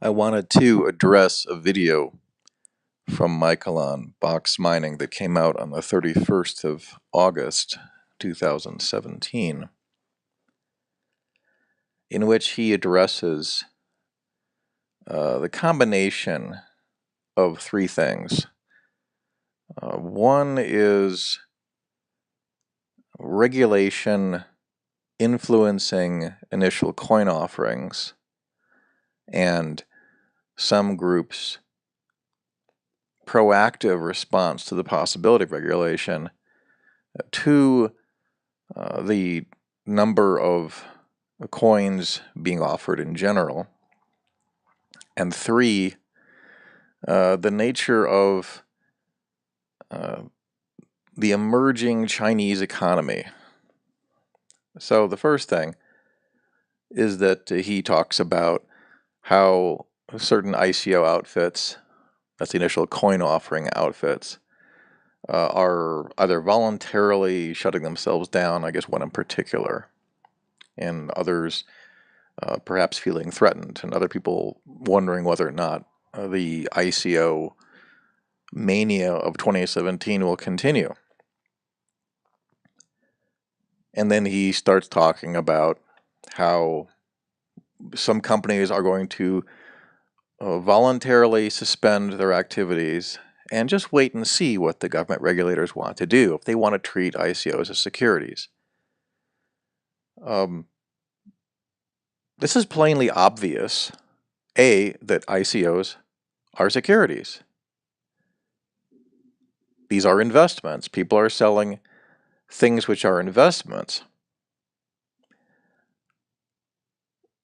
I wanted to address a video from Michael on Boxmining that came out on the 31st of August, 2017, in which he addresses the combination of three things. One is regulation influencing initial coin offerings and some groups' proactive response to the possibility of regulation. Two, the number of coins being offered in general. And three, the nature of the emerging Chinese economy. So the first thing is that he talks about how certain ICO outfits, that's the initial coin offering outfits, are either voluntarily shutting themselves down, I guess one in particular, and others perhaps feeling threatened, and other people wondering whether or not the ICO mania of 2017 will continue. And then he starts talking about how some companies are going to voluntarily suspend their activities and just wait and see what the government regulators want to do, if they want to treat ICOs as securities. This is plainly obvious, A, that ICOs are securities. These are investments. People are selling things which are investments.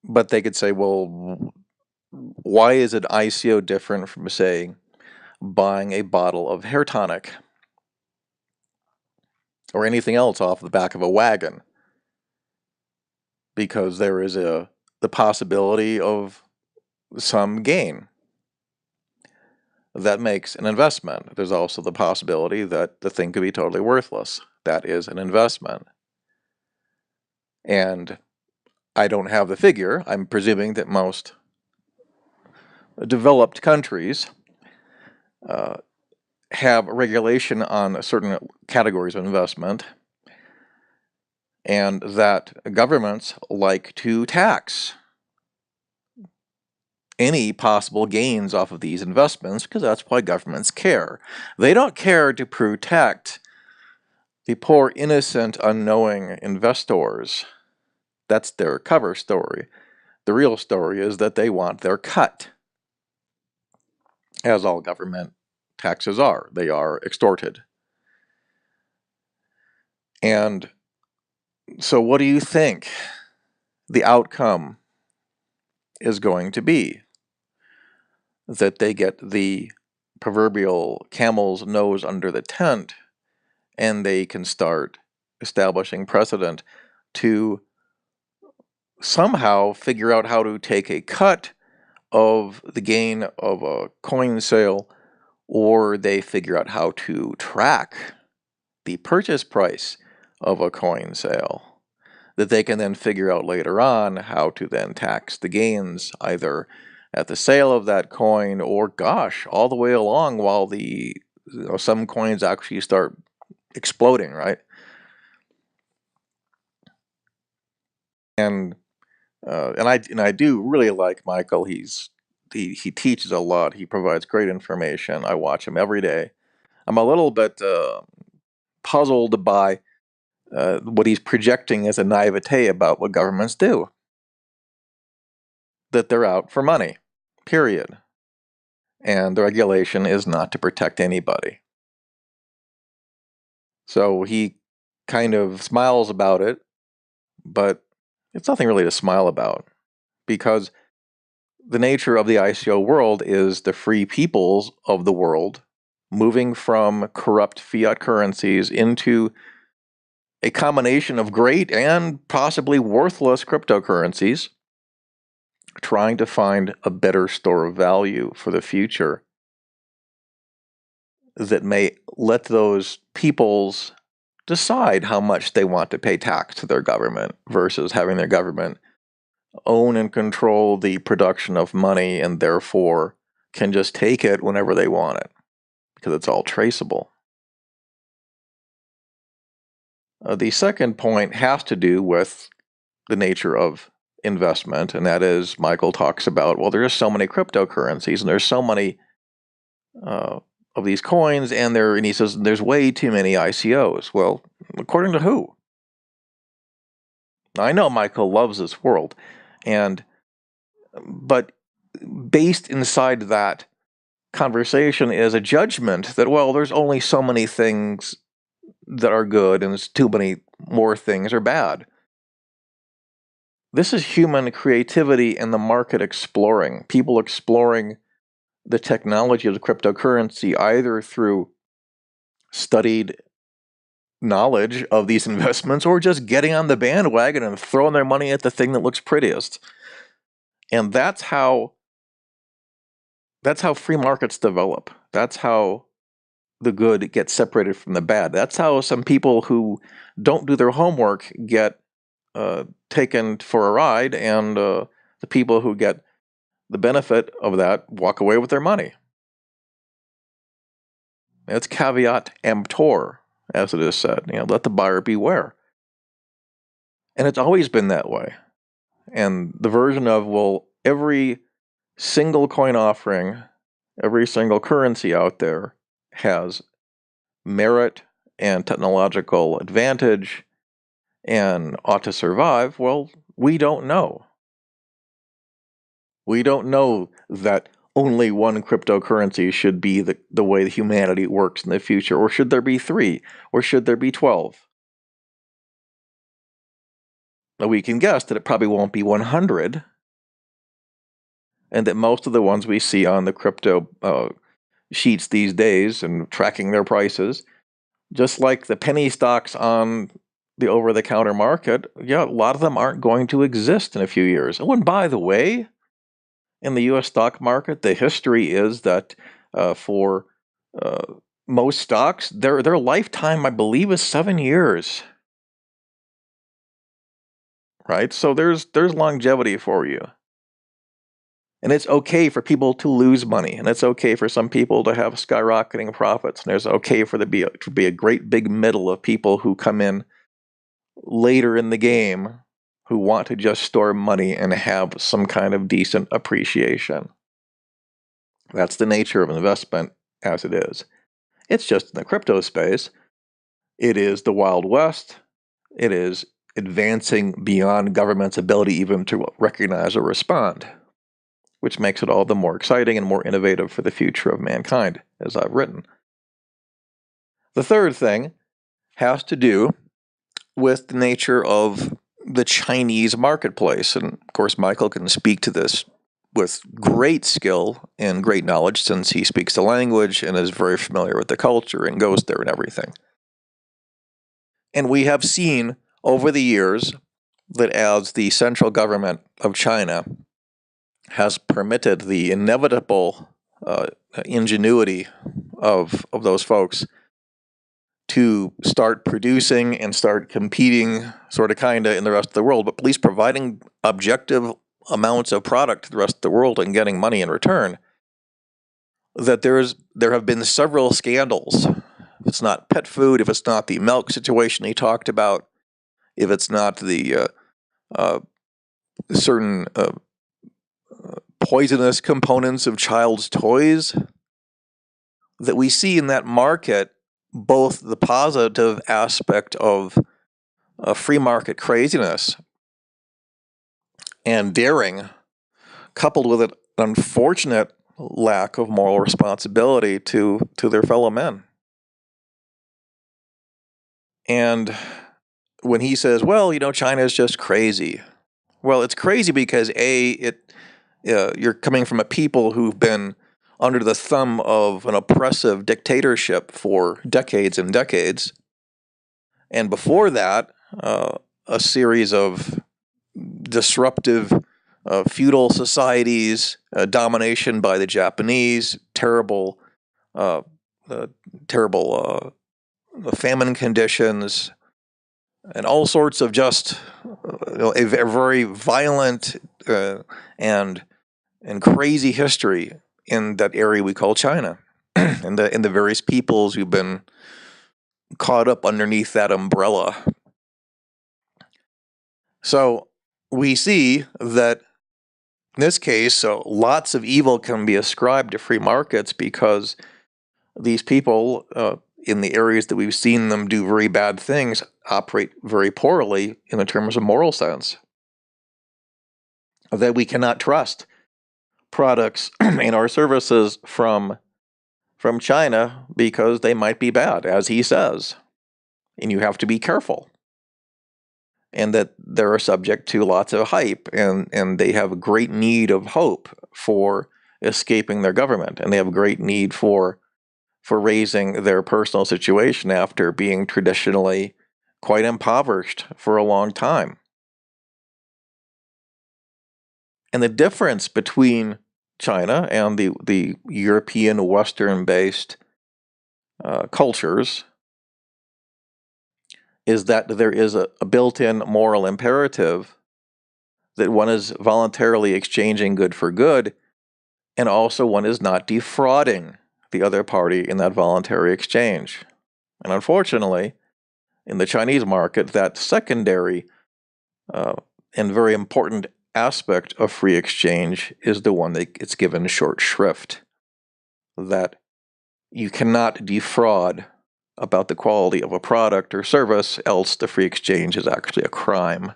But they could say, well, why is an ICO different from, say, buying a bottle of hair tonic or anything else off the back of a wagon? Because there is the possibility of some gain. That makes an investment. There's also the possibility that the thing could be totally worthless. That is an investment. And I don't have the figure. I'm presuming that most developed countries have regulation on certain categories of investment, and that governments like to tax any possible gains off of these investments, because that's why governments care. They don't care to protect the poor, innocent, unknowing investors. That's their cover story. The real story is that they want their cut, as all government taxes are. They are extorted. And so what do you think the outcome is going to be? That they get the proverbial camel's nose under the tent, and they can start establishing precedent to somehow figure out how to take a cut of the gain of a coin sale, or they figure out how to track the purchase price of a coin sale, that they can then figure out later on how to then tax the gains, either at the sale of that coin or, gosh, all the way along while the some coins actually start exploding, right? And I do really like Michael. He teaches a lot. He provides great information. I watch him every day. I'm a little bit puzzled by what he's projecting as a naivete about what governments do. That they're out for money, period. And the regulation is not to protect anybody. So he kind of smiles about it, but it's nothing really to smile about, because the nature of the ICO world is the free peoples of the world moving from corrupt fiat currencies into a combination of great and possibly worthless cryptocurrencies, trying to find a better store of value for the future that may let those peoples decide how much they want to pay tax to their government versus having their government own and control the production of money and therefore can just take it whenever they want it because it's all traceable. The second point has to do with the nature of investment, and that is Michael talks about, well, there's so many cryptocurrencies and there's so many of these coins, and he says there's way too many ICOs. Well, according to who? I know Michael loves this world, but based inside that conversation is a judgment that, well, there's only so many things that are good and there's too many more things are bad. This is human creativity and the market exploring, people exploring the technology of the cryptocurrency either through studied knowledge of these investments or just getting on the bandwagon and throwing their money at the thing that looks prettiest. And that's how free markets develop. That's how the good gets separated from the bad. That's how some people who don't do their homework get taken for a ride, and the people who get the benefit of that walk away with their money. It's caveat emptor, as it is said. Let the buyer beware. And it's always been that way. And the version of, well, every single coin offering, every single currency out there has merit and technological advantage and ought to survive, well, we don't know. We don't know that only one cryptocurrency should be the way that humanity works in the future, or should there be 3, or should there be 12? Now, we can guess that it probably won't be 100, and that most of the ones we see on the crypto sheets these days and tracking their prices, just like the penny stocks on the over-the-counter market, a lot of them aren't going to exist in a few years. Oh, and by the way, in the U.S. stock market, the history is that for most stocks, their lifetime, I believe, is 7 years. Right? So there's longevity for you. And it's okay for people to lose money, and it's okay for some people to have skyrocketing profits, and there's okay for there to be a great big middle of people who come in later in the game who want to just store money and have some kind of decent appreciation. That's the nature of investment as it is. It's just in the crypto space, it is the Wild West. It is advancing beyond government's ability even to recognize or respond, which makes it all the more exciting and more innovative for the future of mankind, as I've written. The third thing has to do with the nature of the Chinese marketplace. And of course, Michael can speak to this with great skill and great knowledge since he speaks the language and is very familiar with the culture and goes there and everything. And we have seen over the years that as the central government of China has permitted the inevitable ingenuity of those folks to start producing and start competing sort of kind of in the rest of the world, but at least providing objective amounts of product to the rest of the world and getting money in return, that there have been several scandals. If it's not pet food, if it's not the milk situation he talked about, if it's not the certain poisonous components of child's toys, that we see in that market both the positive aspect of free market craziness and daring, coupled with an unfortunate lack of moral responsibility to their fellow men. And when he says, well, China is just crazy. Well, it's crazy because you're coming from a people who've been under the thumb of an oppressive dictatorship for decades and decades. And before that, a series of disruptive feudal societies, domination by the Japanese, terrible famine conditions, and all sorts of just a very violent and crazy history in that area we call China, and the various peoples who've been caught up underneath that umbrella. So we see that in this case, lots of evil can be ascribed to free markets because these people in the areas that we've seen them do very bad things operate very poorly in the terms of moral sense. That we cannot trust products and our services from China because they might be bad, as he says, and you have to be careful. And that they're subject to lots of hype, and they have a great need of hope for escaping their government, and they have a great need for raising their personal situation after being traditionally quite impoverished for a long time. And the difference between China and the European Western-based cultures is that there is a built-in moral imperative that one is voluntarily exchanging good for good, and also one is not defrauding the other party in that voluntary exchange. And unfortunately, in the Chinese market, that secondary and very important aspect of free exchange is the one that gets given short shrift. That you cannot defraud about the quality of a product or service, else the free exchange is actually a crime.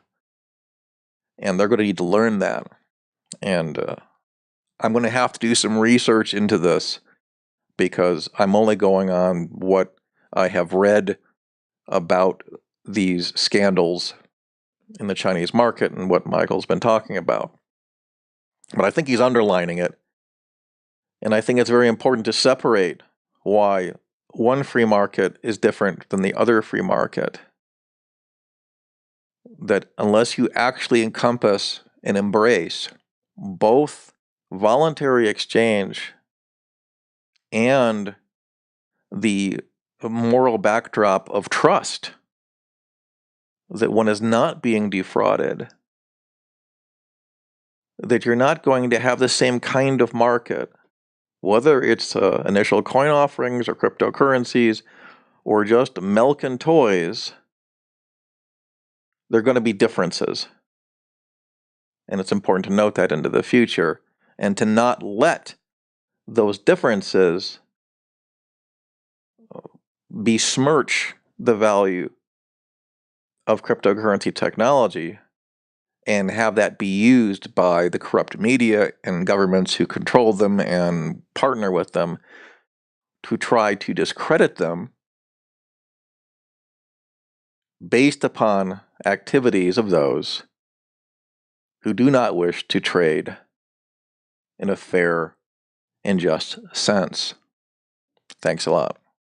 And they're going to need to learn that. And I'm going to have to do some research into this because I'm only going on what I have read about these scandals in the Chinese market and what Michael's been talking about. But I think he's underlining it. And I think it's very important to separate why one free market is different than the other free market. That unless you actually encompass and embrace both voluntary exchange and the moral backdrop of trust, that one is not being defrauded, that you're not going to have the same kind of market, whether it's initial coin offerings or cryptocurrencies or just milk and toys, there are going to be differences. And it's important to note that into the future and to not let those differences besmirch the value of cryptocurrency technology and have that be used by the corrupt media and governments who control them and partner with them to try to discredit them based upon activities of those who do not wish to trade in a fair and just sense. Thanks a lot.